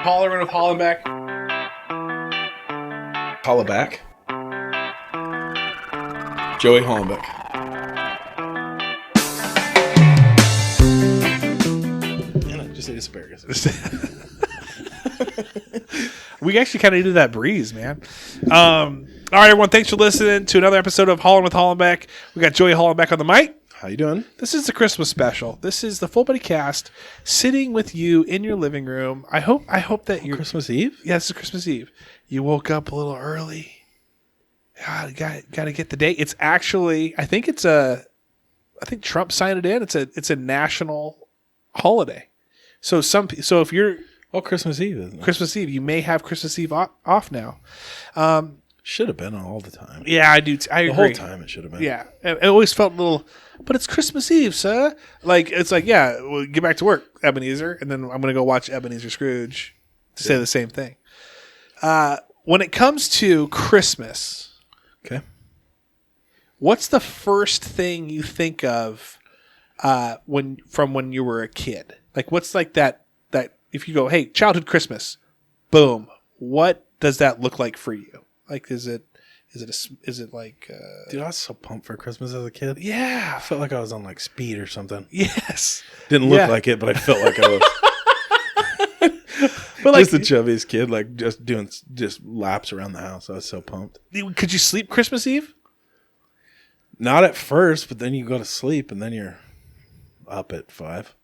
Hollerin with Hollenbeck. Holleback. Joey Hollenbeck. Just ate asparagus. We actually kind of needed that breeze, man. All right, everyone. Thanks for listening to another episode of Hollerin with Hollenbeck. We got Joey Hollenbeck on the mic. How you doing? This is the Christmas special. This is the Full Buddy Cast sitting with you in your living room. I hope that you're Christmas Eve? Yeah, it's Christmas Eve. You woke up a little early. God, got to get the date. It's actually, I think Trump signed it in. It's a national holiday. So if you're Christmas Eve, isn't it? Christmas Eve, you may have Christmas Eve off now. Should have been all the time. Yeah, I do. I agree. The whole time it should have been. Yeah, it always felt a little. But it's Christmas Eve, sir. It's like, yeah, we'll get back to work, Ebenezer, and then I'm going to go watch Ebenezer Scrooge to say the same thing. When it comes to Christmas, okay, what's the first thing you think of when you were a kid? Like, what's like that if you go, hey, childhood Christmas, boom, what does that look like for you? Like, is it like? Dude, I was so pumped for Christmas as a kid. Yeah, I felt like I was on like speed or something. Yes, didn't look like it, but I felt like I was. But like, just the chubbiest kid, like just doing laps around the house. I was so pumped. Could you sleep Christmas Eve? Not at first, but then you go to sleep, and then you're up at 5.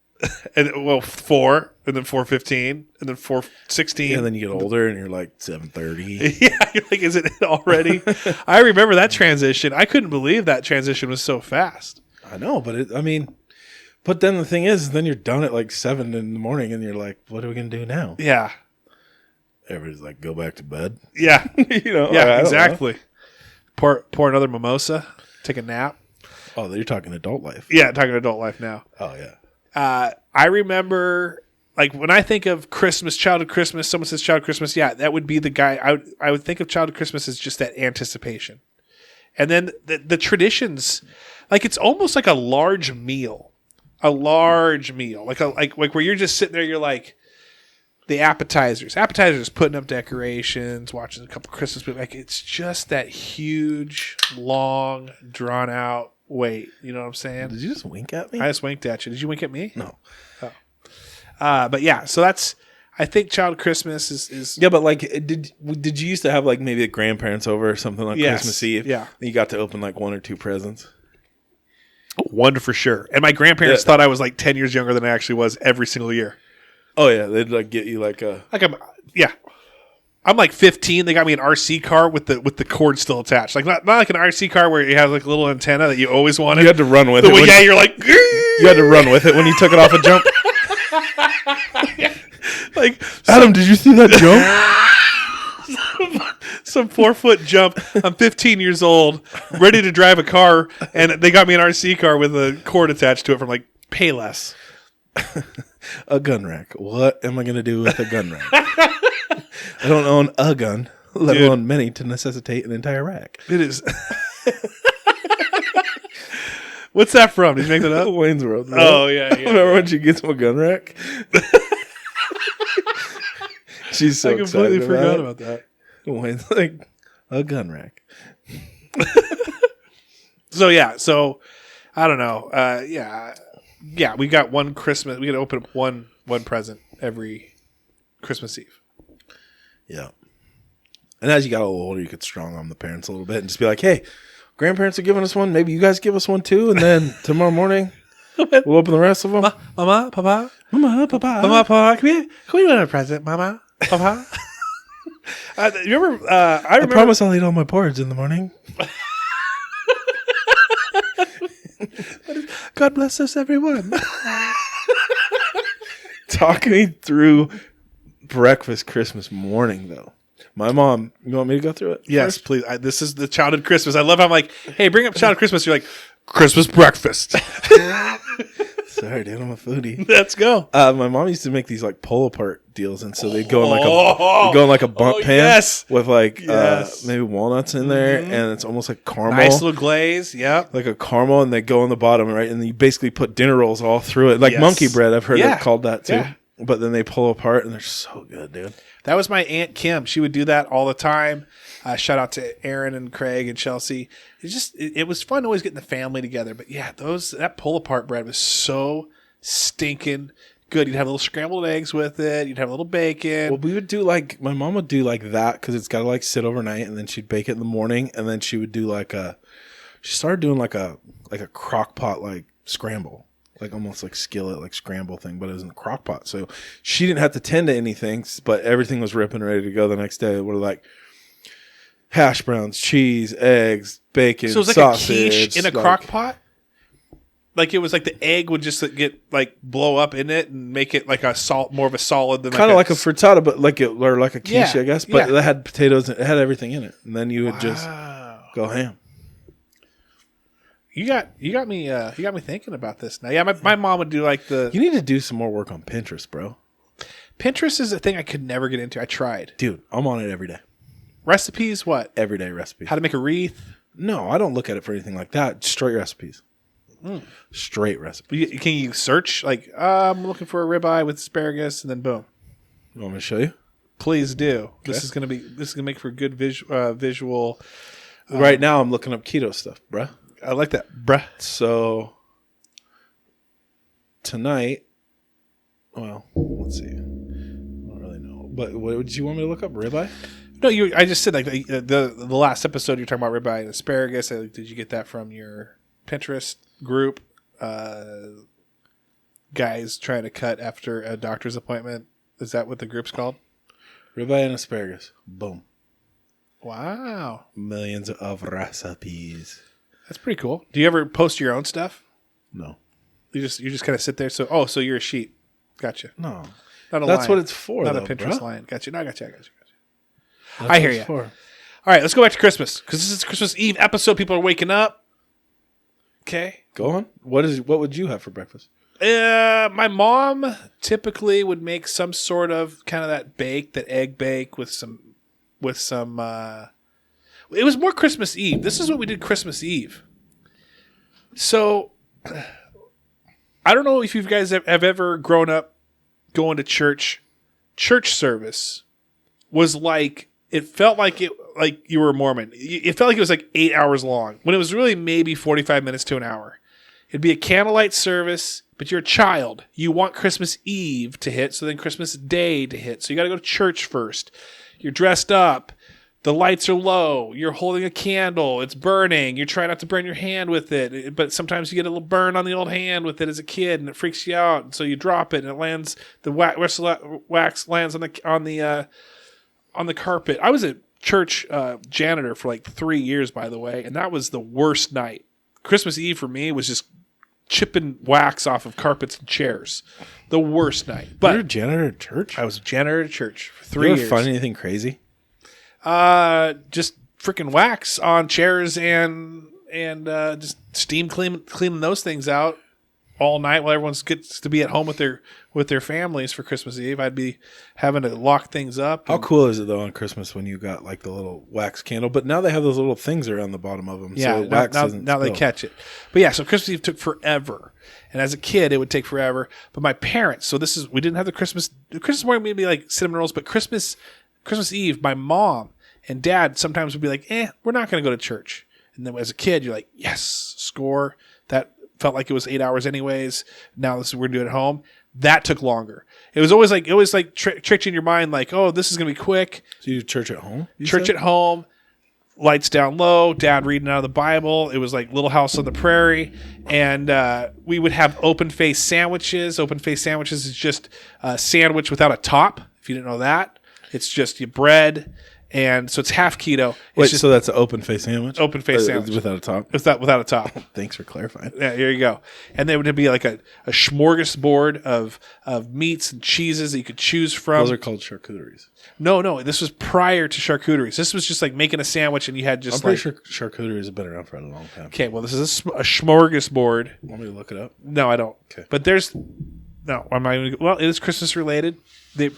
And 4, and then 4:15, and then 4:16, and then you get older, and you're like 7:30. Yeah, you're like, is it already? I remember that transition. I couldn't believe that transition was so fast. I know, but but then the thing is, then you're done at like 7 in the morning, and you're like, what are we gonna do now? Yeah, everybody's like, go back to bed. Yeah, Yeah, exactly. Pour another mimosa, take a nap. Oh, you're talking adult life. Yeah, talking adult life now. Oh yeah. I remember, like, when I think of Christmas, childhood Christmas, someone says childhood Christmas, yeah, that would be the guy. I would think of childhood Christmas as just that anticipation. And then the traditions, like, it's almost like a large meal. Like where you're just sitting there, you're like, the appetizers, putting up decorations, watching a couple Christmas movies. Like, it's just that huge, long, drawn out wait. You know what I'm saying? Did you just wink at me? I just winked at you. Did you wink at me? No. Oh. But yeah, so I think childhood Christmas is yeah, but like, did you used to have like maybe the grandparents over or something like Yes. Christmas Eve? Yeah. And you got to open like 1 or 2 presents. one for sure. And my grandparents thought I was like 10 years younger than I actually was every single year. Oh yeah, they'd like get you like a I'm like 15. They got me an RC car with the cord still attached. Like not like an RC car where it has like a little antenna that you always wanted. You had to run with it. Yeah, you're like you had to run with it when you took it off a jump. Like, Adam, did you see that jump? Some 4-foot jump. I'm 15 years old, ready to drive a car, and they got me an RC car with a cord attached to it from like Payless. A gun rack. What am I going to do with a gun rack? I don't own a gun, let alone many to necessitate an entire rack. It is. What's that from? Did you make that up? Wayne's World. Right? Oh, yeah. Remember when she gets him a gun rack? She's so excited. I completely forgot about that. Wayne's like, a gun rack. So I don't know. Yeah, we got one Christmas. We got to open up one present every Christmas Eve. Yeah. And as you got a little older, you could strong arm the parents a little bit and just be like, hey, grandparents are giving us one. Maybe you guys give us one too. And then tomorrow morning, we'll open the rest of them. Mama, Papa. Mama, Papa. Mama, Papa. Can we do a present, Mama? Papa? I promise I'll eat all my porridge in the morning. God bless us, everyone. Talk me through breakfast Christmas morning, though. My mom, you want me to go through it? Yes, first? please. This is the childhood Christmas. I love how I'm like, hey, bring up childhood Christmas. You're like, Christmas breakfast. Sorry, dude, I'm a foodie. Let's go. My mom used to make these like pull apart deals, and so they'd go in like a bundt pan with like maybe walnuts in there, and it's almost like caramel. Nice little glaze, like a caramel, and they go on the bottom, right? And you basically put dinner rolls all through it, like monkey bread. I've heard it called that too. but then they pull apart and they're so good, dude. That was my Aunt Kim. She would do that all the time. Shout out to Aaron and Craig and Chelsea. It was fun always getting the family together. But yeah, that pull apart bread was so stinking good. You'd have little scrambled eggs with it. You'd have a little bacon. Well, we would do my mom would do like that because it's got to like sit overnight, and then she'd bake it in the morning, and then she would do she started doing like a crock pot like scramble, like almost like skillet like scramble thing, but it was in a crock pot. So she didn't have to tend to anything, but everything was ripping ready to go the next day. We're like hash browns, cheese, eggs, bacon, so it was like sausage, a quiche in a crock pot. Like it was like the egg would just get like blow up in it and make it like more of a solid than kind of like a frittata, but or like a quiche, yeah, I guess. But it had potatoes, it had everything in it, and then you would just go ham. You got me thinking about this now. Yeah, my mom would do like You need to do some more work on Pinterest, bro. Pinterest is a thing I could never get into. I tried. Dude, I'm on it every day. Recipes, what? Everyday recipes. How to make a wreath? No, I don't look at it for anything like that. Straight recipes. Straight recipes. Can you search like I'm looking for a ribeye with asparagus, and then boom. You want me to show you? Please do. Okay. This is gonna make for good visual. Right now, I'm looking up keto stuff, bruh. I like that, bruh. So tonight, well, let's see. I don't really know, but what did you want me to look up? Ribeye? No, I just said like the last episode you're talking about ribeye and asparagus. Did you get that from your Pinterest group? Guys trying to cut after a doctor's appointment. Is that what the group's called? Ribeye and asparagus. Boom. Wow. Millions of recipes. That's pretty cool. Do you ever post your own stuff? No. You just kind of sit there. So you're a sheep. Gotcha. No. Not a That's lion. what it's for. Not though, a Pinterest bro. lion. Gotcha. No, I got you. That's I hear what you. it's for. All right, let's go back to Christmas because this is Christmas Eve episode. People are waking up. Okay. Go on. What would you have for breakfast? My mom typically would make some sort of kind of that egg bake with some. It was more Christmas Eve. This is what we did Christmas Eve. So, I don't know if you guys have ever grown up going to church. Church service was like, it felt like you were a Mormon. It felt like it was like 8 hours long when it was really maybe 45 minutes to an hour. It'd be a candlelight service, but you're a child. You want Christmas Eve to hit, so then Christmas Day to hit. So you got to go to church first. You're dressed up. The lights are low. You're holding a candle. It's burning. You're trying not to burn your hand with it, but sometimes you get a little burn on the old hand with it as a kid, and it freaks you out. And so you drop it, and it lands. The wax lands on the carpet. I was a church janitor for like 3 years, by the way, and that was the worst night. Christmas Eve for me was just chipping wax off of carpets and chairs. The worst night. But you're a janitor at church? I was a janitor at church for 3 You ever years. find anything crazy? Just freaking wax on chairs and just steam cleaning those things out all night while everyone gets to be at home with their families for Christmas Eve. I'd be having to lock things up. How cool is it though on Christmas when you got like the little wax candle? But now they have those little things around the bottom of them. Yeah, so wax now they catch it. But yeah, so Christmas Eve took forever. And as a kid, it would take forever. But my parents, we didn't have the Christmas morning, maybe like cinnamon rolls, but Christmas Eve, my mom and dad sometimes would be like, we're not going to go to church. And then as a kid, you're like, yes, score. That felt like it was 8 hours anyways. Now we're doing it at home. That took longer. It was always like tricked in your mind, like, oh, this is going to be quick. So you do church at home? Church at home, lights down low, dad reading out of the Bible. It was like Little House on the Prairie. And we would have open face sandwiches. Open face sandwiches is just a sandwich without a top. If you didn't know that, it's just your bread. And so it's half keto. So that's an open face sandwich? Open face sandwich. Without a top? Without a top. Thanks for clarifying. Yeah, here you go. And then would be like a smorgasbord of meats and cheeses that you could choose from. Those are called charcuteries. No. This was prior to charcuteries. This was just like making a sandwich and you had just I'm pretty sure charcuteries have been around for a long time. Okay, well, this is a smorgasbord. Want me to look it up? No, I don't. Okay. But there's No, I'm not even. Well, it is Christmas related.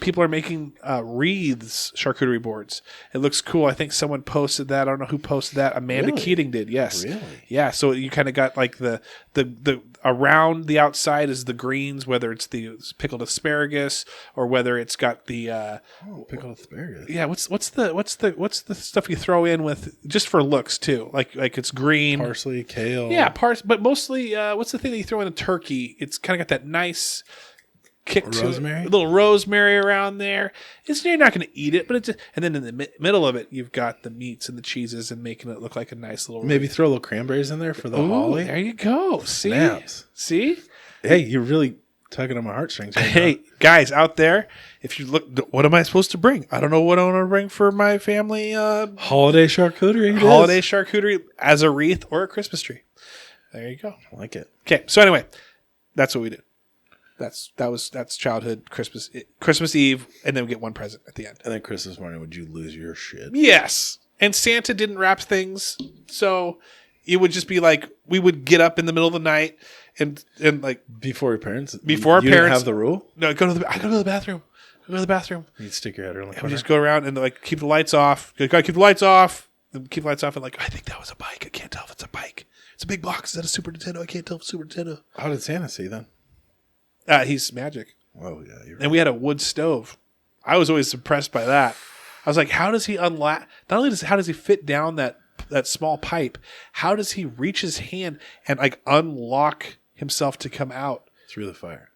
People are making wreaths, charcuterie boards. It looks cool. I think someone posted that. I don't know who posted that. Amanda Really? Keating did. Yes. Really? Yeah. So you kind of got like the around the outside is the greens, whether it's the pickled asparagus or whether it's got the Pickled asparagus. yeah. What's the stuff you throw in with just for looks too? Like it's green. Parsley, kale. Yeah, but mostly, what's the thing that you throw in a turkey? It's kind of got that nice kick to Rosemary? it. A little rosemary around there. You're not going to eat it, but it's and then in the middle of it, you've got the meats and the cheeses and making it look like a nice little. Maybe throw a little cranberries in there for the Ooh, holly. there you go. See, Snaps. see. Hey, you're really tugging on my heartstrings. Right Hey, now. guys out there, if you look, what am I supposed to bring? I don't know what I want to bring for my family. Holiday charcuterie. it Holiday is. charcuterie as a wreath or a Christmas tree. There you go. I like it. Okay, so anyway, that's what we did. That's childhood Christmas Eve, and then we get one present at the end. And then Christmas morning, would you lose your shit? Yes, and Santa didn't wrap things, so it would just be like we would get up in the middle of the night and like Before your parents? Before our you didn't parents- have the rule? no, I go to the bathroom. Go to the bathroom. You'd stick your head around the And we corner. just go around and like keep the lights off. Gotta keep the lights off. Then keep the lights off and like I think that was a bike. I can't tell if it's a bike. It's a big box. Is that a Super Nintendo? I can't tell if it's Super Nintendo. How did Santa see then? He's magic. Oh, yeah. You're right. And we had a wood stove. I was always impressed by that. I was like, how does he unlock? Not only how does he fit down that small pipe, how does he reach his hand and like unlock himself to come out Through the fire.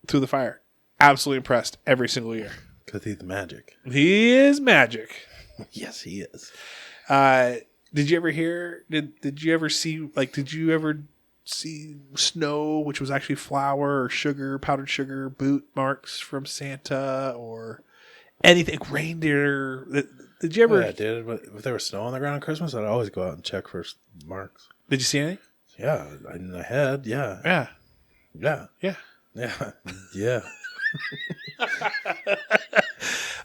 through the fire? Absolutely impressed every single year. Because he's magic. He is magic. Yes, he is. Did you ever hear? Did you ever see? Like, did you ever see snow, which was actually flour or sugar, powdered sugar, boot marks from Santa, or anything? Reindeer. Did you ever? Yeah, dude. But if there was snow on the ground on Christmas, I'd always go out and check for marks. Did you see anything? Yeah, in the head. Yeah. Yeah. Yeah. Yeah. Yeah.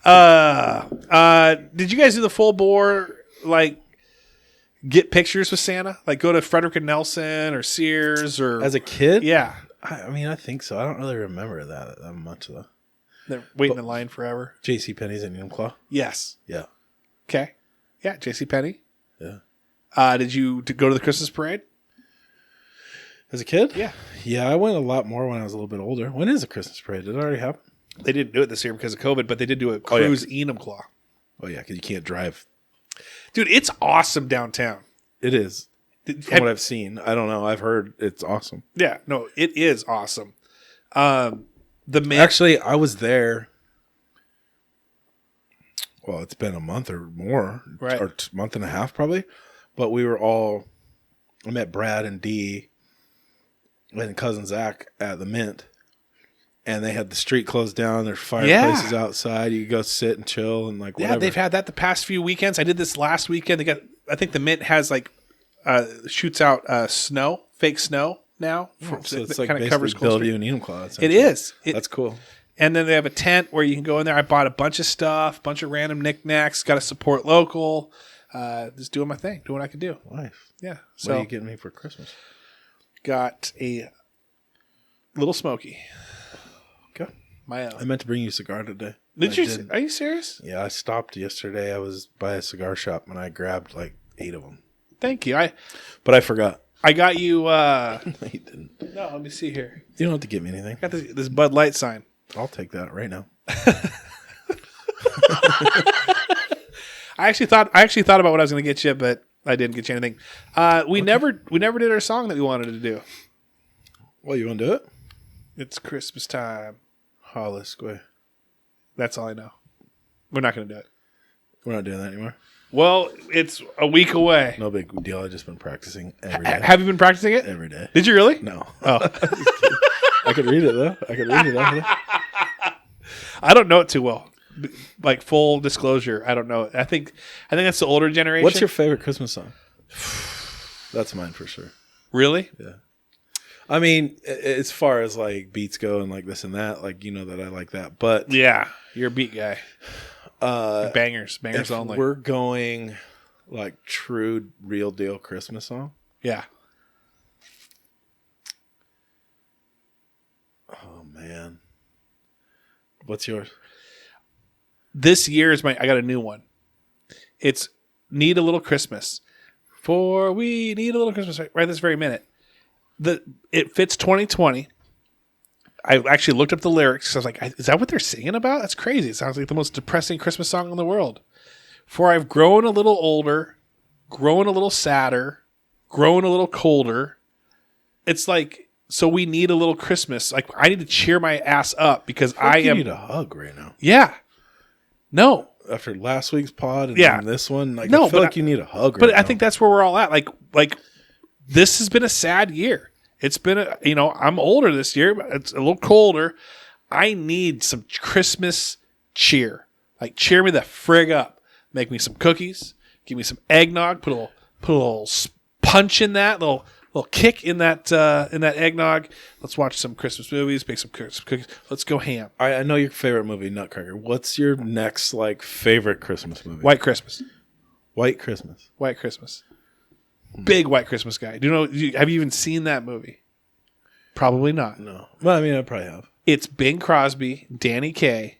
Yeah. Did you guys do the full bore, like, get pictures with Santa? Like, go to Frederick and Nelson or Sears or. As a kid? Yeah. I mean, I think so. I don't really remember that much, though. They're waiting in line forever. J.C. Penney's and Enumclaw? Yes. Yeah. Okay. Yeah. JCPenney. Yeah. Did you go to the Christmas parade? As a kid? Yeah. Yeah, I went a lot more when I was a little bit older. When is the Christmas parade? Did it already happen? They didn't do it this year because of COVID, but they did do a Oh, yeah. cruise Enumclaw. Oh, yeah, because you can't drive. Dude, it's awesome downtown. It is. From what I've seen. I don't know. I've heard it's awesome. Yeah, no, it is awesome. Actually, I was there. Well, it's been a month or more. Right. Or month and a half, probably. But I met Brad and Dee and cousin Zach at the Mint. And they had the street closed down. There's fireplaces outside. You could go sit and chill and like whatever. Yeah, they've had that the past few weekends. I did this last weekend. I think the Mint has like shoots out snow, fake snow now. So it's like kinda basically covers Cool Bellevue Street. and Enumclaw. It is. That's cool. And then they have a tent where you can go in there. I bought a bunch of stuff, bunch of random knickknacks. Got to support local. Just doing my thing, doing what I can do. Nice. Yeah. What So are you getting me for Christmas? got a little smoky. Okay. My I meant to bring you a cigar today. Did I you? didn't. Are you serious? Yeah, I stopped yesterday. I was by a cigar shop and I grabbed like 8 of them. Thank you. But I forgot. I got you. No, you didn't. No, let me see here. You don't have to get me anything. I got this Bud Light sign. I'll take that right now. I actually thought about what I was going to get you, but I didn't get you anything. We never did our song that we wanted to do. Well, you want to do it? It's Christmas time. Hollis Square. That's all I know. We're not going to do it. We're not doing that anymore. Well, it's a week away. No big deal. I've just been practicing every day. Have you been practicing it? Every day. Did you really? No. Oh, I could read it, though. I don't know it too well. Like full disclosure, I don't know it. I think that's the older generation. What's your favorite Christmas song? That's mine for sure. really? Yeah. I mean, as far as like beats go and like this and that, like you know that I like that. But Yeah, you're a beat guy. Bangers if only. we're going like true, real deal Christmas song, Yeah. oh man. What's yours? This year is I got a new one. It's Need a Little Christmas. For we need a little Christmas right this very minute. It fits 2020. I actually looked up the lyrics because I was like, is that what they're singing about? That's crazy. It sounds like the most depressing Christmas song in the world. For I've grown a little older, grown a little sadder, grown a little colder. It's like, so we need a little Christmas. Like, I need to cheer my ass up because You need a hug right now. Yeah. No. After last week's pod and Yeah. then this one, like, No, I feel but like you need a hug right But now. I think that's where we're all at. Like this has been a sad year. It's been I'm older this year, but it's a little colder. I need some Christmas cheer. Like, cheer me the frig up. Make me some cookies. Give me some eggnog. Put a little punch in that. Little kick in that eggnog. Let's watch some Christmas movies. Make some cookies. Let's go ham. I know your favorite movie, Nutcracker. What's your next favorite Christmas movie? White Christmas. White Christmas. White Christmas. Big White Christmas guy. Have you even seen that movie? Probably not. No. Well, I mean, I probably have. It's Bing Crosby, Danny Kaye.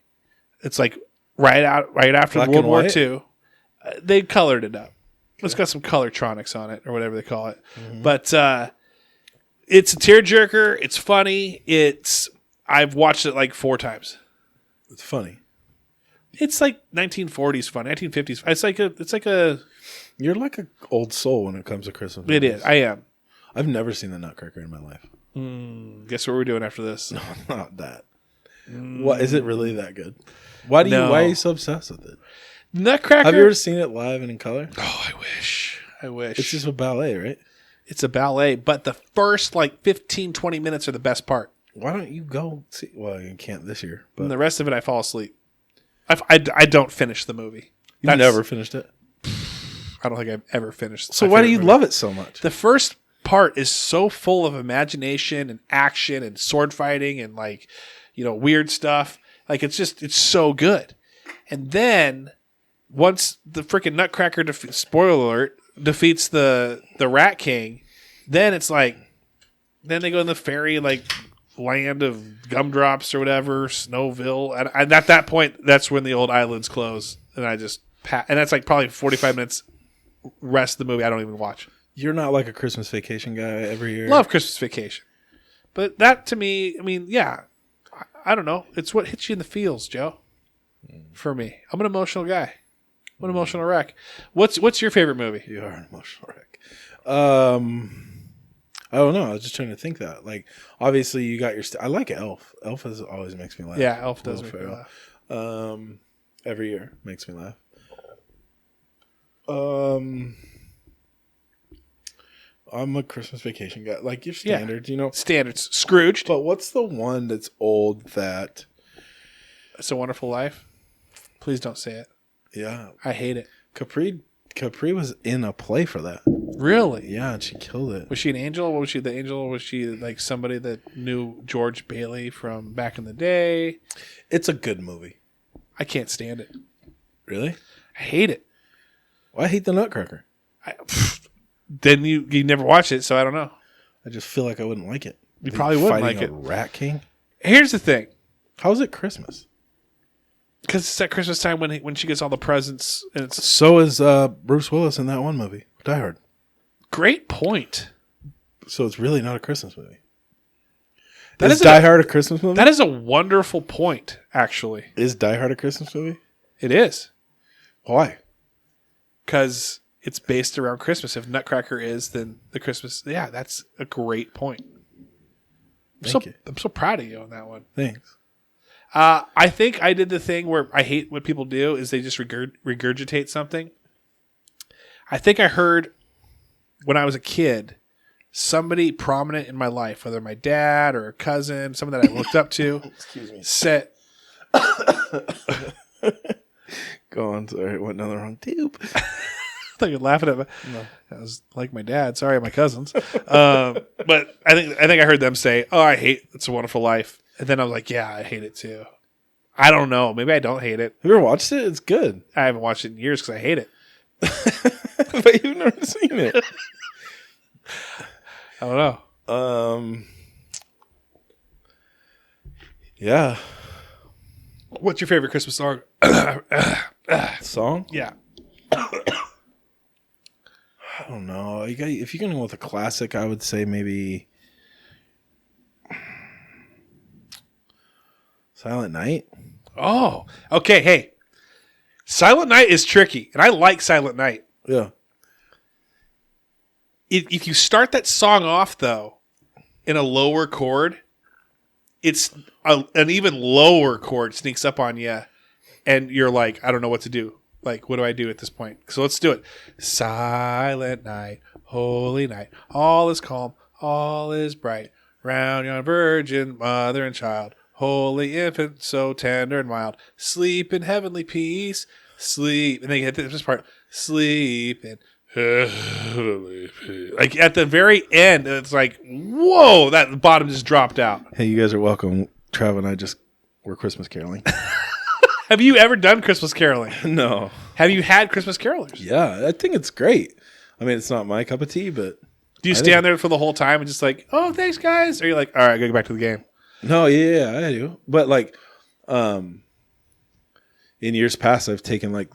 It's like right after Black World and War white? II. They colored it up. It's got some colortronics on it or whatever they call it. Mm-hmm. But it's a tearjerker. It's funny. I've watched it like 4 times. It's funny. It's like 1940s fun, 1950s. It's like a. You're like an old soul when it comes to Christmas It movies. is. I am. I've never seen the Nutcracker in my life. Guess what we're doing after this? No, not that. What is it really that good? Why are you so obsessed with it? Nutcracker. Have you ever seen it live and in color? Oh, I wish. It's just a ballet, right? It's a ballet, but the first 15, 20 minutes are the best part. Why don't you go see? Well, you can't this year, but And the rest of it, I fall asleep. I don't finish the movie. you've never finished it. I don't think I've ever finished. So my why do favorite you movie. love it so much? The first part is so full of imagination and action and sword fighting and weird stuff. It's so good. And then once the freaking Nutcracker spoiler alert defeats the Rat King, then it's then they go in the fairy land of gumdrops or whatever, Snowville, and at that point that's when the old islands close, and I just and that's probably 45 minutes. Rest of the movie I don't even watch. You're not like a Christmas Vacation guy every year. Love Christmas Vacation, but that to me, I mean, yeah, I don't know. It's what hits you in the feels, Joe. For me, I'm an emotional guy. I'm an emotional wreck. What's your favorite movie? You are an emotional wreck. I don't know. I was just trying to think that. Obviously, you got your. I like Elf. Elf always makes me laugh. Yeah, Elf does make me laugh. Every year makes me laugh. I'm a Christmas Vacation guy. Your standards, Standards. Scrooged. But what's the one that's old that? It's a Wonderful Life. Please don't say it. Yeah, I hate it. Capri was in a play for that. Really? Yeah, and she killed it. Was she an angel? Was she the angel? Was she somebody that knew George Bailey from back in the day? It's a good movie. I can't stand it. Really? I hate it. Well, I hate the Nutcracker. Then you never watched it, so I don't know. I just feel like I wouldn't like it. You probably wouldn't like Fighting it. a Rat King. Here's the thing. How's it Christmas? Because it's at Christmas time when she gets all the presents. And it's So is Bruce Willis in that one movie, Die Hard. great point. So it's really not a Christmas movie. That Is is Die Hard a Christmas movie? That is a wonderful point, actually. Is Die Hard a Christmas movie? It is. Why? Because it's based around Christmas. If Nutcracker is, then the Christmas. Yeah, that's a great point. Thank you. I'm so proud of you on that one. Thanks. I think I did the thing where I hate what people do is they just regurgitate something. I think I heard when I was a kid, somebody prominent in my life, whether my dad or a cousin, someone that I looked up to, Excuse me. said, Go on. Sorry, went down the wrong tube. I thought you're laughing at me. No. I was like my dad. Sorry, my cousins. But I think I heard them say, "Oh, I hate It's a Wonderful Life," and then I was like, "Yeah, I hate it too." I don't know. Maybe I don't hate it. Have you ever watched it? It's good. I haven't watched it in years because I hate it. But you've never seen it. I don't know. Yeah. What's your favorite Christmas song? Song? Yeah. I don't know. If you're going to go with a classic, I would say maybe Silent Night. Oh, okay. Hey, Silent Night is tricky, and I like Silent Night. Yeah. If you start that song off, though, in a lower chord, it's an even lower chord sneaks up on you, and you're like, I don't know what to do. Like, what do I do at this point? So let's do it. Silent night, holy night, all is calm, all is bright. Round yon virgin, mother and child, holy infant, so tender and mild. Sleep in heavenly peace, sleep. And then you get this part, sleep in heavenly peace. Like, at the very end, it's like, whoa, that bottom just dropped out. Hey, you guys are welcome. Trav and I we're Christmas caroling. Have you ever done Christmas caroling? No. Have you had Christmas carolers? Yeah, I think it's great. I mean, it's not my cup of tea, but... Do you stand there for the whole time and just like, oh, thanks, guys? Or you're like, all right, I gotta go back to the game? No, yeah, I do. But, like, in years past, I've taken, like,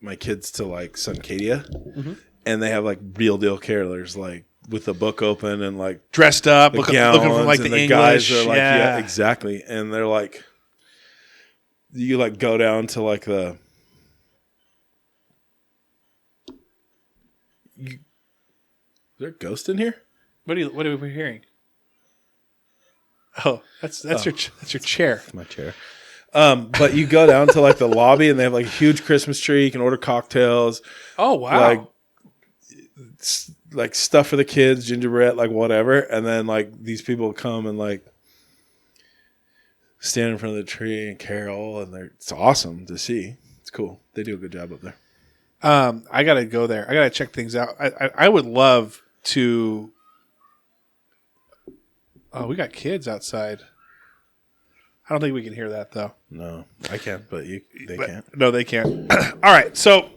my kids to, like, Suncadia, and they have, like, real deal carolers, like, with the book open and, like... Dressed up, looking from, like, the English. Guys are, like, yeah, exactly. And they're, like... You, like, go down to, like, the... Is there a ghost in here? What are we hearing? Oh, that's your chair. That's my chair. But you go down to, like, the lobby, and they have, like, a huge Christmas tree. You can order cocktails. Oh, wow. Like stuff for the kids, gingerbread, like, whatever. And then, like, these people come and, like, stand in front of the tree and carol, and it's awesome to see. It's cool. They do a good job up there. I gotta go there. I gotta check things out. I would love to. Oh, we got kids outside. I don't think we can hear that though. No, I can, but they can't. No, they can't. All right, so.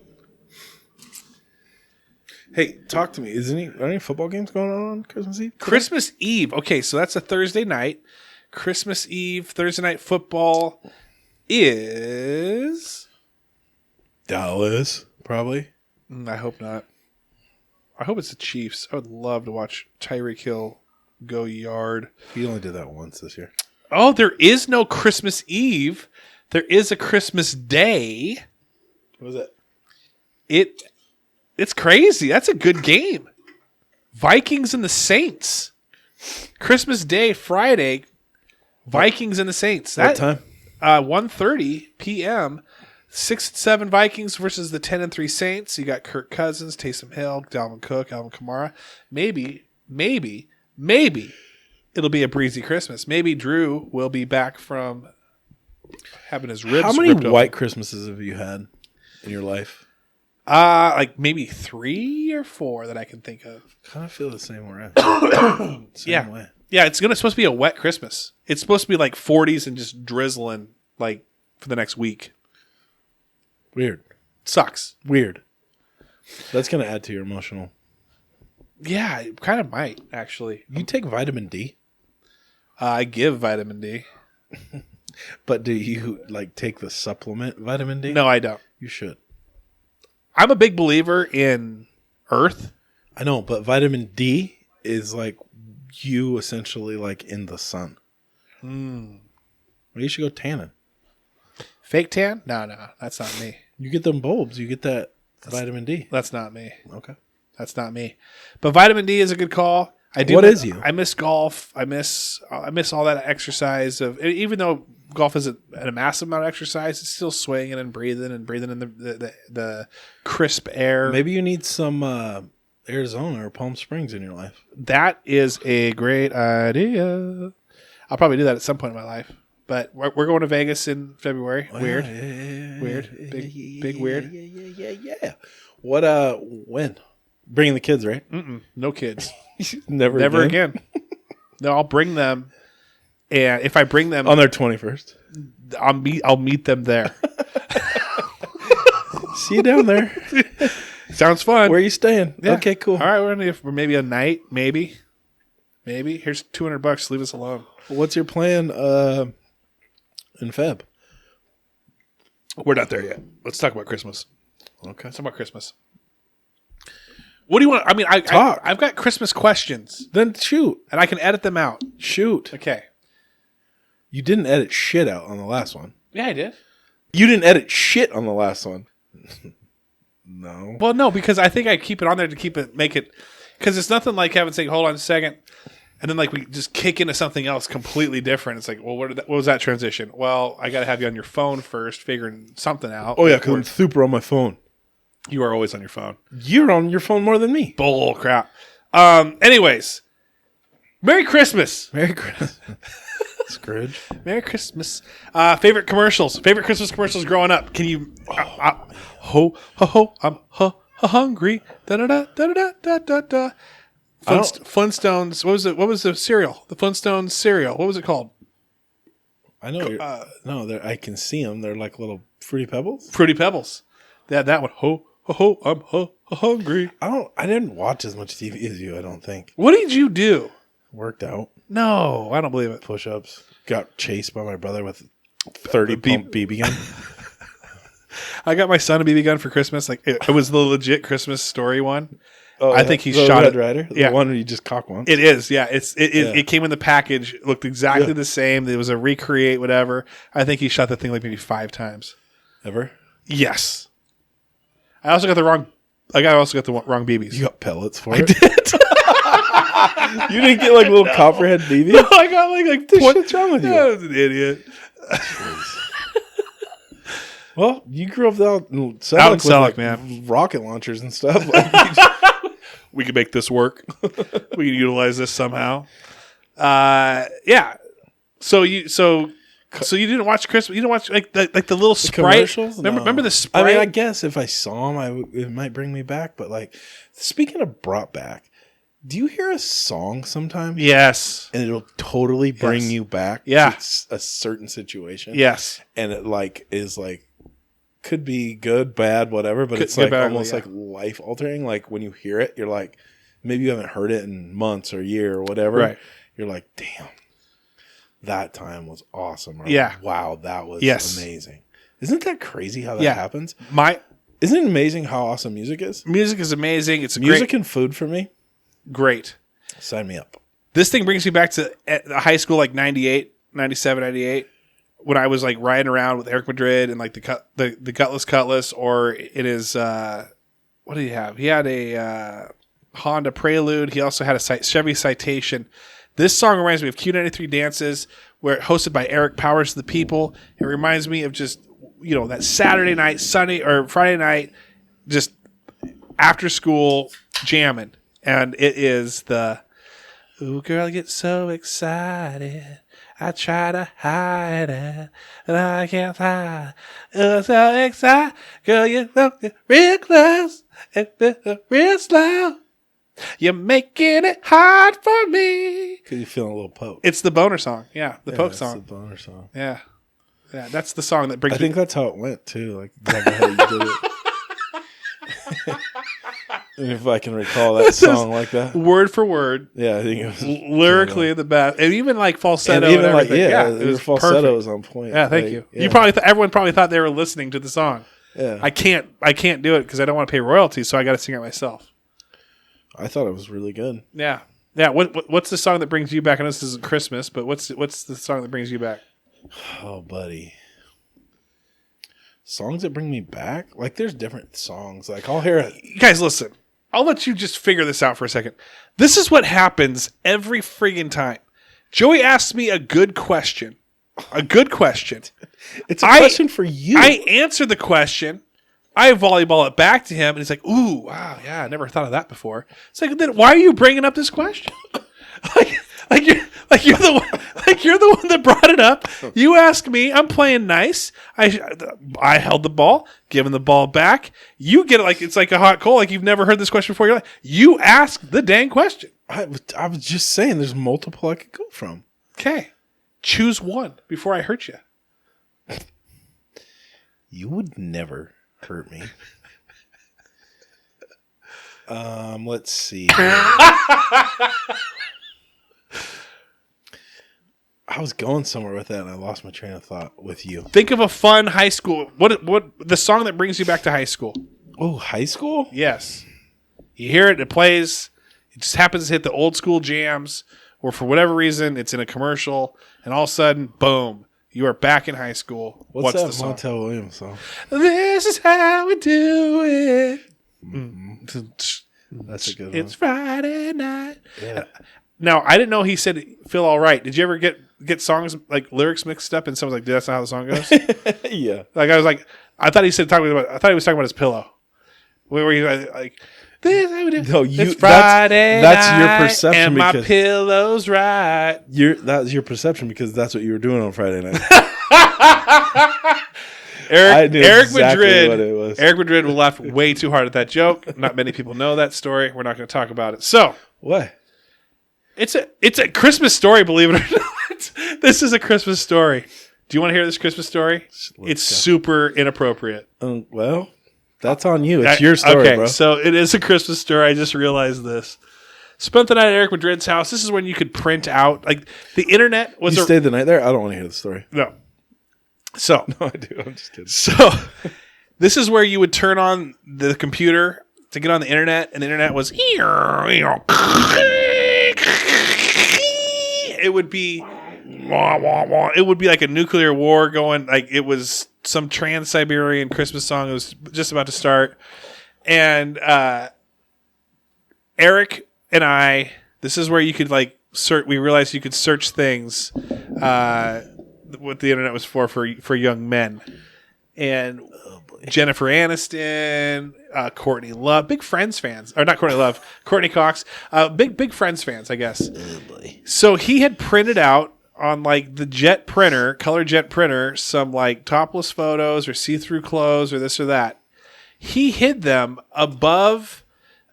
Hey, talk to me. Are any football games going on Christmas Eve? Christmas Eve. Okay, so that's a Thursday night. Christmas Eve, Thursday night football is Dallas, probably. I hope not. I hope it's the Chiefs. I would love to watch Tyreek Hill go yard. He only did that once this year. Oh, there is no Christmas Eve. There is a Christmas Day. What was that? It's crazy. That's a good game. Vikings and the Saints. Christmas Day, Friday. Vikings and the Saints. What time? 1:30 p.m. 6-7 Vikings versus the 10-3 Saints. You got Kirk Cousins, Taysom Hill, Dalvin Cook, Alvin Kamara. Maybe it'll be a breezy Christmas. Maybe Drew will be back from having his ribs. How many ripped white open. Christmases have you had in your life? Like maybe 3 or 4 that I can think of. Kind of feel the same way. Yeah. Way. Yeah, it's supposed to be a wet Christmas. It's supposed to be like 40s and just drizzling like for the next week. Weird. Sucks. Weird. That's going to add to your emotional. Yeah, it kind of might, actually. You take vitamin D? I give vitamin D. But do you like take the supplement vitamin D? No, I don't. You should. I'm a big believer in Earth. I know, but vitamin D is like you essentially like in the sun. Well, you should go tanning. Fake tan? No, that's not me. You get them bulbs. You get that vitamin D. That's not me. Okay. That's not me. But vitamin D is a good call. I do. What is you? I miss golf. I miss all that exercise of. Even though golf isn't a massive amount of exercise, it's still swinging and breathing in the crisp air. Maybe you need some Arizona or Palm Springs in your life. That is a great idea. I'll probably do that at some point in my life. But we're going to Vegas in February. Oh, Weird. Yeah. Weird. Big weird. Yeah. What? When? Bringing the kids, right? No kids. Never again. No, I'll bring them, and if I bring them on their 21st, I'll meet them there. See you down there. Sounds fun. Where are you staying? Yeah. Okay, cool. All right, we're gonna for maybe a night, maybe. Here's $200. Leave us alone. What's your plan? in Feb. We're not there yet. Let's talk about Christmas. Okay. Let's talk about Christmas. What do you want? I mean, I've got Christmas questions. Then shoot. And I can edit them out. Shoot. Okay. You didn't edit shit out on the last one. Yeah, I did. You didn't edit shit on the last one. No. Well, no, because I think I keep it on there to make it, because it's nothing like having saying, hold on a second, and then like we just kick into something else completely different. It's like, well, what was that transition? Well, I got to have you on your phone first, figuring something out. Oh, yeah, because I'm super on my phone. You are always on your phone. You're on your phone more than me. Bull crap. Anyways, Merry Christmas. Merry Christmas. Scrooge. Merry Christmas. Favorite commercials. Favorite Christmas commercials growing up. Can you... ho, ho, ho, I'm hungry. Da-da-da-da-da-da-da-da. Flintstones. What was the cereal? The Flintstones cereal. What was it called? I know. No, I can see them. They're like little Fruity Pebbles. Fruity Pebbles. They had that one. Ho, ho, ho, I'm hungry. I didn't watch as much TV as you, I don't think. What did you do? Worked out. No, I don't believe it. Push-ups. Got chased by my brother with 30 pump BB gun. I got my son a BB gun for Christmas. Like it was the legit Christmas story one. Oh, I think he the shot Red it. Rider? The one where you just cock once? It is, yeah. It came in the package. It looked exactly the same. It was a recreate, whatever. I think he shot the thing like maybe 5 times. Ever? Yes. I also got the wrong BBs. You got pellets for it? I did. You didn't get like little copperhead BBs? No, I got like what's wrong with you? I was an idiot. Well, you grew up out in Selleck, man. Rocket launchers and stuff. We could make this work. We can utilize this somehow. Yeah. So you didn't watch Christmas? You didn't watch like the little Sprite commercials? Remember the Sprite? I mean, I guess if I saw them, it might bring me back. But like, speaking of brought back, do you hear a song sometimes? Yes. And it'll totally bring you back to a certain situation. Yes. And it like is like could be good, bad, whatever, but it's like almost like life altering. Like when you hear it, you're like, maybe you haven't heard it in months or a year or whatever. Right. You're like, damn, that time was awesome. Or, wow, that was amazing. Isn't that crazy how that happens? Isn't it amazing how awesome music is? Music is amazing. It's music and food for me. Great. Sign me up. This thing brings me back to high school, like 98, 97, 98. When I was like riding around with Eric Madrid and like the Gutless Cutlass, or it is what did he have? He had a Honda Prelude. He also had a Chevy Citation. This song reminds me of Q93 Dances, where hosted by Eric Powers the People. It reminds me of just that Saturday night, Sunday or Friday night, just after school jamming, and it is the "Ooh, girl, I get so excited. I try to hide it, and I can't hide. I'm so excited, girl. You look real close and real slow. You're making it hard for me." Because you're feeling a little poke. It's the boner song, the poke song. It's the boner song. Yeah, that's the song that brings. I think that's how it went too. Like exactly how you did it. If I can recall that song like that, word for word. Yeah, I think it was lyrically the best, and even like falsetto. And even and like it was falsetto perfect. was on point. Yeah, thank you. You everyone probably thought they were listening to the song. Yeah, I can't do it because I don't want to pay royalties, so I got to sing it myself. I thought it was really good. Yeah. What's the song that brings you back? I know this isn't Christmas, but what's the song that brings you back? Oh, buddy. Songs that bring me back? Like, there's different songs. Like, I'll hear it. You guys, listen. I'll let you just figure this out for a second. This is what happens every friggin' time. Joey asks me a good question. A good question. It's a question for you. I answer the question. I volleyball it back to him, and he's like, "Ooh, wow, yeah, I never thought of that before." It's like, then why are you bringing up this question? you're the one that brought it up. You ask me, I'm playing nice. I held the ball, giving the ball back. You get it like it's like a hot coal, like you've never heard this question before. You're like, you ask the dang question. I was just saying, there's multiple I could go from. Okay, choose one before I hurt you. You would never hurt me. Let's see. I was going somewhere with that, and I lost my train of thought with you. Think of a fun high school. What the song that brings you back to high school? Oh, high school? Yes. You hear it, it plays. It just happens to hit the old school jams, or for whatever reason, it's in a commercial, and all of a sudden, boom, you are back in high school. What's that the song? Montel Williams song? This is how we do it. That's a good one. It's Friday night. Yeah. Now, I didn't know he said "Feel All Right." Did you ever get songs like lyrics mixed up, and someone's like, "Dude, that's not how the song goes"? Yeah. Like I was like, I thought he was talking about his pillow. Where he like, "This is how we do it. No, it's Friday that's night, your perception, and my because pillow's right." That's your perception because that's what you were doing on Friday night. Eric exactly Madrid. what it was. Eric Madrid will laugh way too hard at that joke. Not many people know that story. We're not going to talk about it. So What? it's a Christmas story, believe it or not. This is a Christmas story. Do you want to hear this Christmas story? It's super inappropriate. Well, that's on you. It's your story, okay, bro. so it is a Christmas story. I just realized this. Spent the night at Eric Madrid's house. This is when you could print out, like, the internet was You stayed the night there? I don't want to hear the story. no. So No, I do. I'm just kidding. So this is where you would turn on the computer to get on the internet, and the internet was it would be like a nuclear war going, like it was some Trans-Siberian Christmas song. It was just about to start. And Eric and I, this is where you could like search. We realized you could search things. What the internet was for young men, and Jennifer Aniston, Courtney Love, big Friends fans, or not Courtney Love, Courtney Cox, big Friends fans, I guess. Oh, boy. So he had printed out on like the jet printer, color jet printer, some like topless photos or see-through clothes or this or that. He hid them above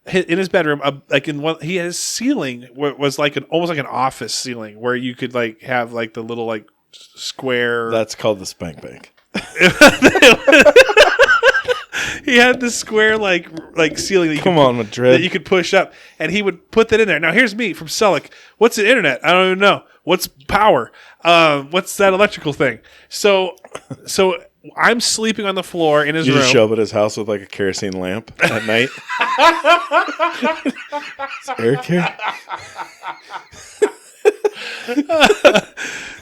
in his bedroom, like in one. He had his ceiling where it was like almost like an office ceiling where you could like have like the little like square. That's called the Spank Bank. He had this square like ceiling that Madrid. that you could push up, and he would put that in there. Now here's me from Selleck. What's the internet? I don't even know. What's power? What's that electrical thing? So I'm sleeping on the floor in his room. You just show up at his house with like a kerosene lamp at night. Is Eric here?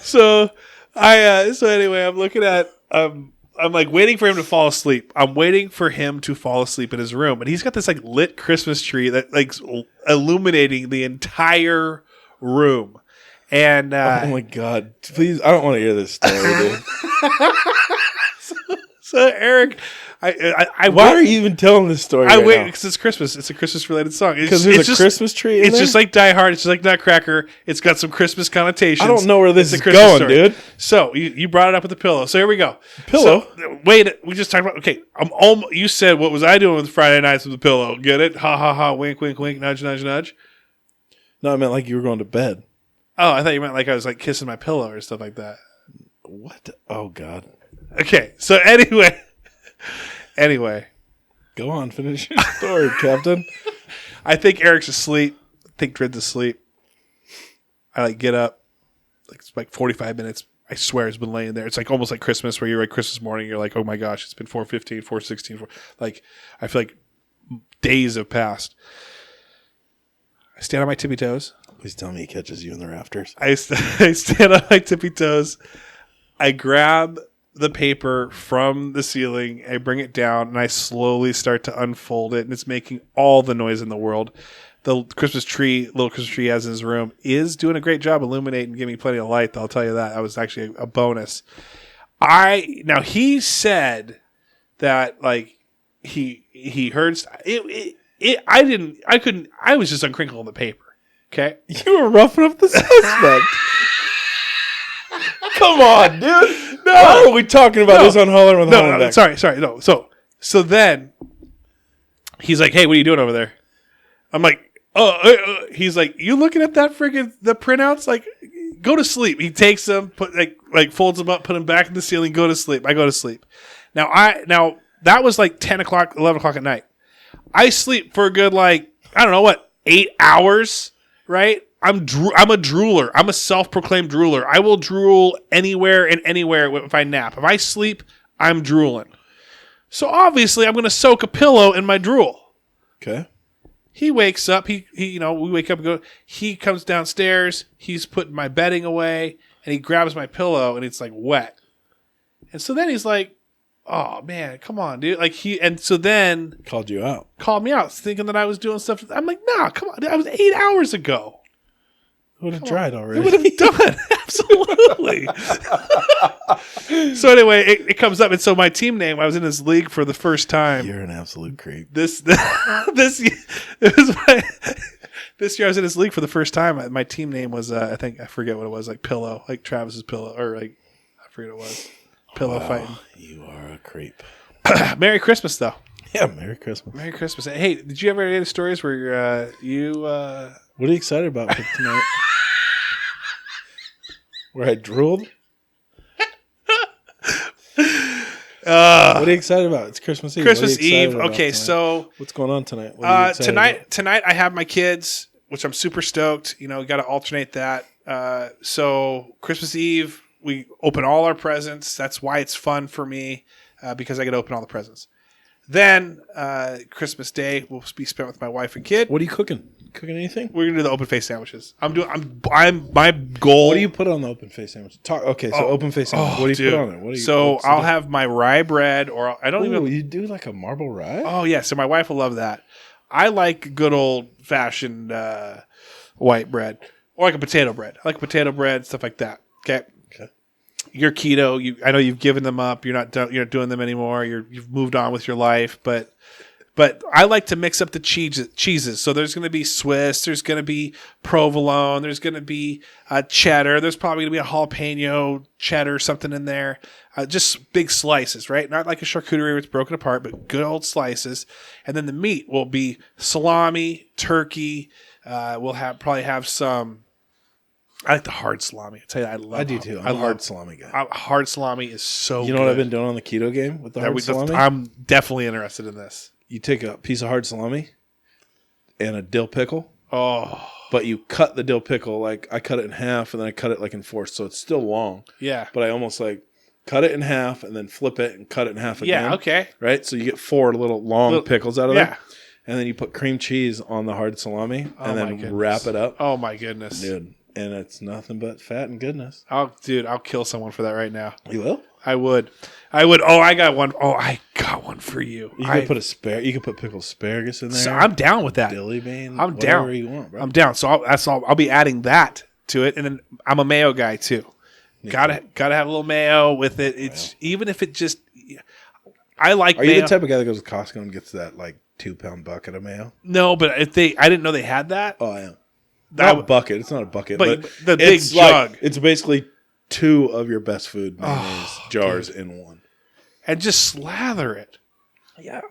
So anyway, I'm looking at I'm like waiting for him to fall asleep. I'm waiting for him to fall asleep in his room, and he's got this like lit Christmas tree that like illuminating the entire room. And oh my god! Please, I don't want to hear this story, dude. So Eric, I why are you even telling this story? I right wait now? because it's Christmas. It's a Christmas related song. Because there's a Christmas tree in It's there? just like Die Hard. It's just like Nutcracker. It's got some Christmas connotations. I don't know where this It's is a Christmas going, story. dude. So you brought it up with the pillow. So here we go. Pillow? So, wait, we just talked about. Okay, you said what was I doing with Friday nights with the pillow? Get it? Ha ha ha! Wink wink wink! Nudge nudge nudge. No, I meant like you were going to bed. Oh, I thought you meant like I was like kissing my pillow or stuff like that. What? Oh god. Okay, so anyway. Go on, finish your story, Captain. I think Eric's asleep. I think Dred's asleep. I like get up. Like it's like 45 minutes. I swear it's been laying there. It's like almost like Christmas where you're like Christmas morning. You're like, oh my gosh, it's been 4:15, 4:16. Like I feel like days have passed. I stand on my tippy toes. Please tell me he catches you in the rafters. I stand on my tippy toes. I grab the paper from the ceiling. I bring it down and I slowly start to unfold it, and it's making all the noise in the world. The little Christmas tree he has in his room is doing a great job illuminating, giving me plenty of light. I'll tell you that. That was actually a bonus. Now he said that like he heard it. I was just uncrinkling the paper. Okay, You were roughing up the suspect. Come on, dude. No. Why are we talking about this on Hollerin with Hollenbeck? Sorry. No. So then he's like, "Hey, what are you doing over there?" I'm like, "Oh." He's like, "You looking at that the printouts? Like, go to sleep." He takes them, folds them up, put them back in the ceiling. Go to sleep. I go to sleep. Now that was like 10 o'clock, 11 o'clock at night. I sleep for a good 8 hours. Right? I'm a drooler. I'm a self-proclaimed drooler. I will drool anywhere and anywhere if I nap. If I sleep, I'm drooling. So obviously, I'm going to soak a pillow in my drool. Okay. He wakes up. We wake up and go. He comes downstairs. He's putting my bedding away, and he grabs my pillow, and it's like wet. And so then he's like, "Oh man, come on, dude!" So then Called you out. called me out, thinking that I was doing stuff. I'm like, "Nah, come on, that was 8 hours ago. It would have dried already. It would have done absolutely." So anyway, it comes up, and so my team name. I was in this league for the first time. You're an absolute creep. This year I was in this league for the first time. My team name was I forget what it was, like Pillow, like Travis's Pillow, or like I forget what it was. Pillow fighting. You are a creep. Merry Christmas, though. Yeah, Merry Christmas. Merry Christmas. Hey, did you ever have any stories where What are you excited about for tonight? Where I drooled? What are you excited about? It's Christmas Eve. Christmas What are you Eve? excited about Okay, tonight? so what's going on tonight? What are you excited about? tonight I have my kids, which I'm super stoked. Got to alternate that. So Christmas Eve, we open all our presents. That's why it's fun for me, because I get to open all the presents. Then Christmas Day will be spent with my wife and kid. What are you cooking? Cooking anything? We're gonna do the open face sandwiches. I'm my goal. What do you put on the open face sandwich? Open face sandwich. What do you put on it? I'll have my rye bread, or I don't even. You do like a marble rye? Oh yeah, so my wife will love that. I like good old fashioned white bread, or like a potato bread. I like potato bread, stuff like that. Okay. You're keto. I know you've given them up. You're not doing them anymore. You've moved on with your life, but I like to mix up the cheeses. So there's going to be Swiss. There's going to be provolone. There's going to be cheddar. There's probably going to be a jalapeno cheddar, something in there. Just big slices, right? Not like a charcuterie where it's broken apart, but good old slices. And then the meat will be salami, turkey. We'll probably have some. I like the hard salami. I tell you, I do too. I'm a hard salami guy. Hard salami is so good. You know what I've been doing on the keto game with the hard salami? I'm definitely interested in this. You take a piece of hard salami and a dill pickle. Oh. But you cut the dill pickle, like I cut it in half and then I cut it like in fourths. So it's still long. Yeah. But I almost like cut it in half and then flip it and cut it in half again. Yeah, okay. Right? So you get 4 little long pickles out of there. And then you put cream cheese on the hard salami and then wrap it up. Oh my goodness. Dude. And it's nothing but fat and goodness. I'll kill someone for that right now. You will? I would. Oh, I got one. Oh, I got one for you. You can put pickled asparagus in there. So I'm down with that. Dilly bean. I'm down. Whatever you want, bro. I'm down. So I'll be adding that to it, and then I'm a mayo guy too. Gotta have a little mayo with it. It's even if it just. I like. Are mayo. You the type of guy that goes to Costco and gets that like 2-pound bucket of mayo? No, but I didn't know they had that. Oh, I am. Not a bucket. It's not a bucket, but the big jug. It's basically 2 of your best food mayonnaise jars in one, and just slather it. Yeah,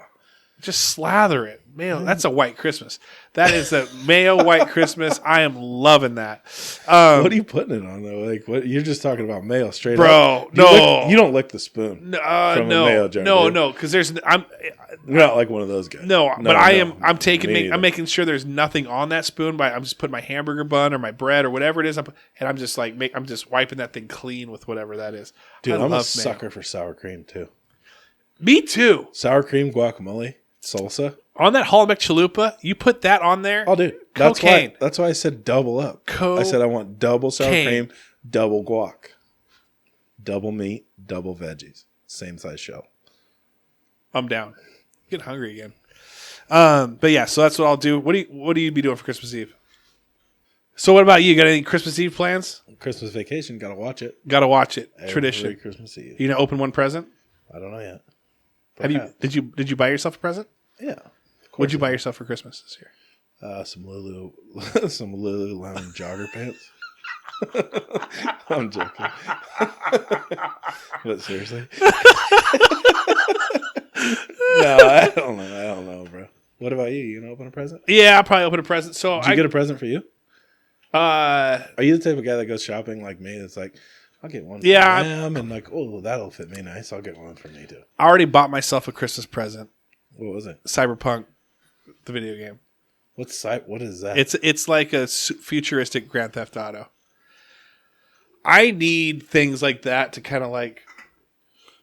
just slather it. Mayo. That's a white Christmas. That is a mayo white Christmas. I am loving that. What are you putting it on though? Like what? You're just talking about mayo straight up, bro. You don't lick the spoon. From a mayo jar, no. Because You're not like one of those guys. No, but I am. I'm making sure there's nothing on that spoon. I'm just putting my hamburger bun or my bread or whatever it is, and I'm just I'm just wiping that thing clean with whatever that is. Dude, I'm a sucker for sour cream too. Me too. Sour cream, guacamole, salsa. On that Hollenbeck chalupa, you put that on there. Oh, dude, that's why I said double up. I said I want double sour cream, double guac, double meat, double veggies, same size shell. I'm down. Getting hungry again. But yeah, so that's what I'll do. What do you be doing for Christmas Eve? So what about you? Got any Christmas Eve plans? Christmas vacation, gotta watch it. Gotta watch it. Every Tradition. Christmas Eve. You gonna open one present? I don't know yet. Did you buy yourself a present? Yeah. What'd you buy yourself for Christmas this year? Some Lululemon jogger pants. I'm joking. But seriously. No, I don't know, bro. What about you? You gonna open a present? Yeah, I'll probably open a present. So did you get a present for you? Are you the type of guy that goes shopping like me? That's like, I'll get one for them, and like, oh, that'll fit me nice. I'll get one for me too. I already bought myself a Christmas present. What was it? Cyberpunk, the video game. What is that? It's like a futuristic Grand Theft Auto. I need things like that to kind of like.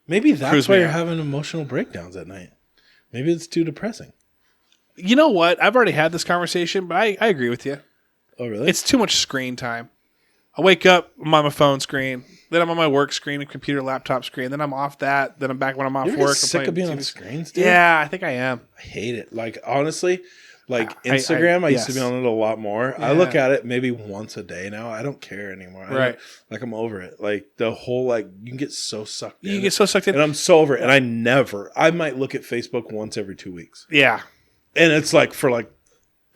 Maybe that's why you're having emotional breakdowns at night. Maybe it's too depressing. You know what? I've already had this conversation, but I agree with you. Oh, really? It's too much screen time. I wake up, I'm on my phone screen, then I'm on my work screen, a computer, laptop screen, then I'm off that, then I'm back when I'm off You're work. sick of being on screens, dude? Yeah, I think I am. I hate it. Like, honestly, like Instagram, I used to be on it a lot more. Yeah. I look at it maybe once a day now. I don't care anymore. Right. Like, I'm over it. Like, the whole, like, you can get so sucked in. You get so sucked in. And I'm so over it. And I might look at Facebook once every 2 weeks. Yeah. And it's like for like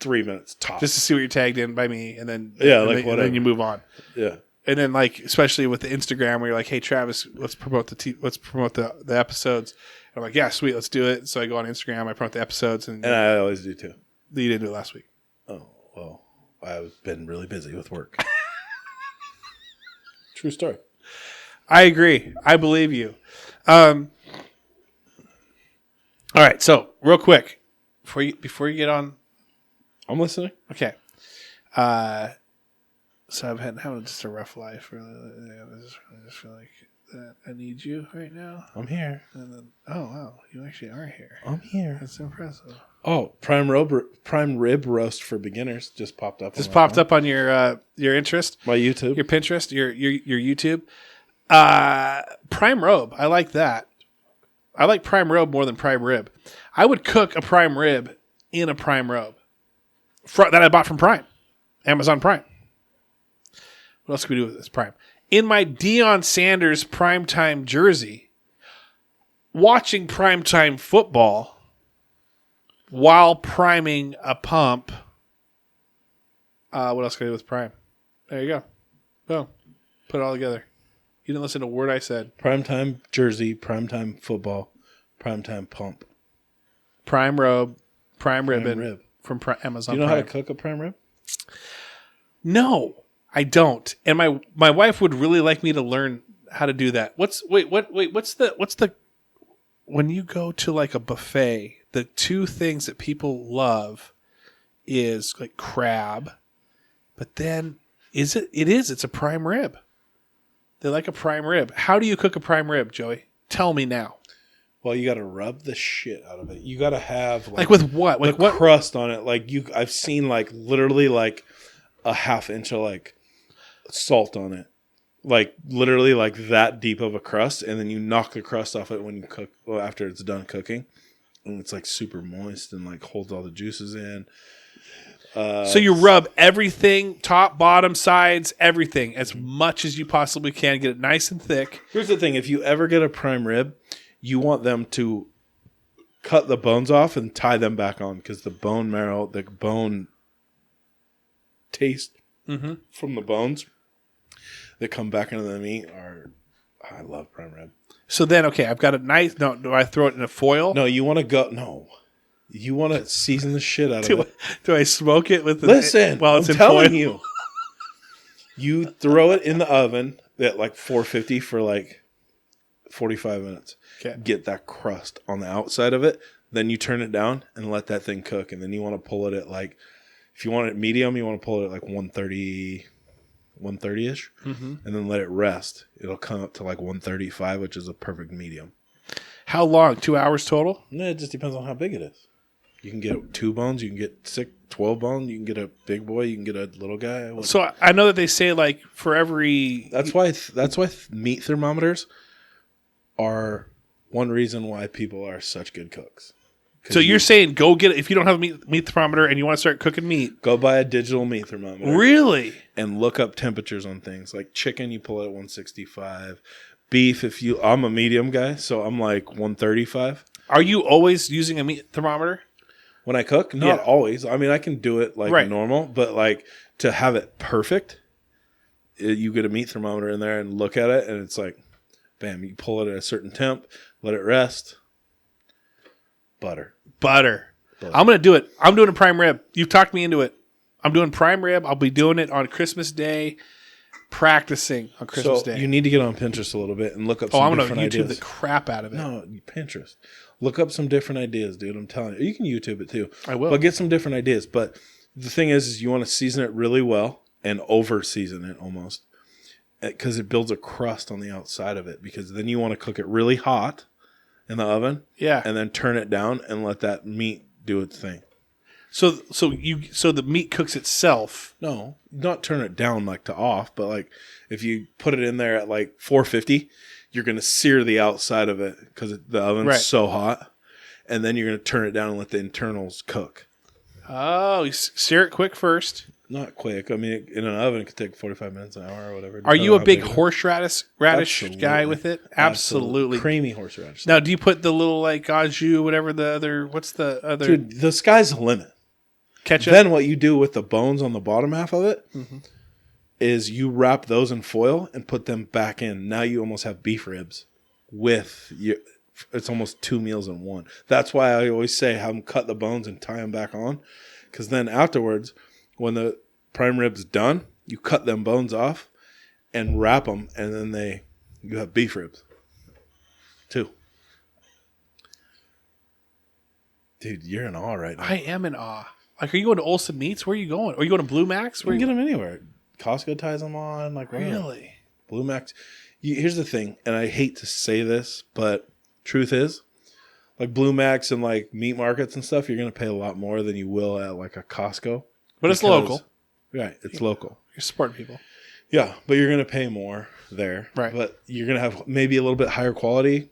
3 minutes tops. Just to see what you're tagged in by me. And then, whatever. And then you move on. Yeah. And then, like, especially with the Instagram where you're like, hey, Travis, let's promote the episodes. And I'm like, yeah, sweet, let's do it. So I go on Instagram, I promote the episodes. And I always do, too. You didn't do it last week. Oh, well, I've been really busy with work. True story. I agree. I believe you. All right, so real quick, before you get on. I'm listening. Okay. So I've had just a rough life. Really. I just feel like that I need you right now. I'm here. And then, oh wow, you actually are here. I'm here. That's impressive. Oh, prime rib roast for beginners just popped up. Just popped up on your interest. My YouTube, your Pinterest, your YouTube. Prime rib. I like that. I like prime rib more than prime rib. I would cook a prime rib in a prime rib that I bought from Prime, Amazon Prime. What else can we do with this Prime? In my Deion Sanders primetime jersey, watching primetime football while priming a pump. What else can I do with Prime? There you go. Boom. Put it all together. You didn't listen to a word I said. Primetime jersey, primetime football, primetime pump. Prime rib, prime ribbon from Amazon. Do you know Prime. how to cook a prime rib? No. I don't, and my wife would really like me to learn how to do that. What's the when you go to like a buffet, the two things that people love is like crab, but then it's a prime rib. They like a prime rib. How do you cook a prime rib, Joey? Tell me now. Well, you got to rub the shit out of it. You got to have like with what? Like what crust on it? Like I've seen like literally like a half inch of like salt on it, like literally like that deep of a crust, and then you knock the crust off it when you cook. Well, after it's done cooking, and it's like super moist and like holds all the juices in. So you rub everything, top, bottom, sides, everything as much as you possibly can. Get it nice and thick. Here's the thing: if you ever get a prime rib, you want them to cut the bones off and tie them back on, because the bone marrow, the bone taste from the bones that come back into the meat I love prime rib. So then, okay, I've got a nice. No, do I throw it in a foil? No, you want to go. No, you want to season the shit out of it. Do I smoke it with? Listen, while it's I'm in telling foil? you. You throw it in the oven at like 450 for like 45 minutes. Okay. Get that crust on the outside of it. Then you turn it down and let that thing cook. And then you want to pull it at like, if you want it medium, you want to pull it at like 130-ish. And then let it rest. It'll come up to like 135, which is a perfect medium. How long? 2 hours total? No, it just depends on how big it is. You can get 2 bones. You can get 12 bone. You can get a big boy. You can get a little guy. So I know that they say like for every. That's why meat thermometers are one reason why people are such good cooks. So you're saying go get it if you don't have a meat thermometer and you want to start cooking meat. Go buy a digital meat thermometer. Really? And look up temperatures on things like chicken. You pull it at 165. Beef. I'm a medium guy, so I'm like 135. Are you always using a meat thermometer? When I cook? Not always. I mean, I can do it like normal, but like to have it perfect, you get a meat thermometer in there and look at it, and it's like, bam, you pull it at a certain temp, let it rest. Butter. I'm going to do it. I'm doing a prime rib. You've talked me into it. I'm doing prime rib. I'll be doing it on Christmas Day. practicing on Christmas So Day. you need to get on Pinterest a little bit and look up some I'm different going to YouTube ideas. the crap out of it. No, Pinterest. Look up some different ideas, dude. I'm telling you. You can YouTube it too. I will. But get some different ideas. But the thing is you want to season it really well and over season it almost. Because it builds a crust on the outside of it. Because then you want to cook it really hot in the oven. Yeah. And then turn it down and let that meat do its thing. So the meat cooks itself. No, not turn it down like to off, but like if you put it in there at like 450, you're going to sear the outside of it because the oven's so hot. And then you're going to turn it down and let the internals cook. Oh, you sear it quick first. Not quick. I mean, in an oven, it could take 45 minutes, an hour or whatever. Are you a big horseradish guy with it? Absolutely. Creamy horseradish. Now, do you put the little like au jus, whatever what's the other? Dude, the sky's the limit. Ketchup? Then what you do with the bones on the bottom half of it is you wrap those in foil and put them back in. Now you almost have beef ribs with your... It's almost 2 meals in one. That's why I always say have them cut the bones and tie them back on. Because then afterwards, when the prime rib's done, you cut them bones off and wrap them, and then you have beef ribs too. Dude, you're in awe right now. I am in awe. Like, are you going to Olsen Meats? Where are you going? Are you going to Blue Max? You can get them anywhere. Costco ties them on. Like really? Blue Max. Here's the thing, and I hate to say this, but truth is, like Blue Max and like meat markets and stuff, you're going to pay a lot more than you will at like a Costco. But it's local. Right, it's local. You're supporting people. Yeah, but you're going to pay more there. Right. But you're going to have maybe a little bit higher quality,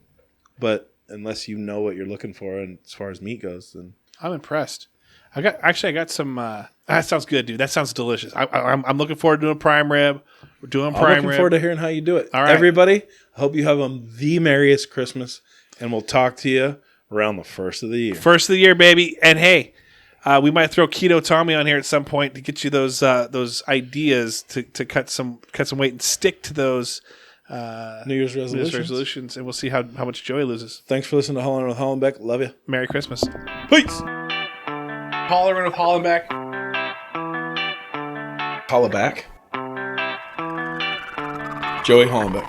but unless you know what you're looking for and as far as meat goes, then... I'm impressed. I got some... that sounds good, dude. That sounds delicious. I'm looking forward to doing prime rib. We're doing prime rib. I'm looking forward to hearing how you do it. All right. Everybody, I hope you have the merriest Christmas, and we'll talk to you around the first of the year. First of the year, baby. And hey, we might throw Keto Tommy on here at some point to get you those ideas to cut some weight and stick to those New Year's resolutions. And we'll see how much Joey loses. Thanks for listening to Hollerin with Hollenbeck. Love you. Merry Christmas. Peace. Hollerin with Hollenbeck. Holla back. Joey Hollenbeck.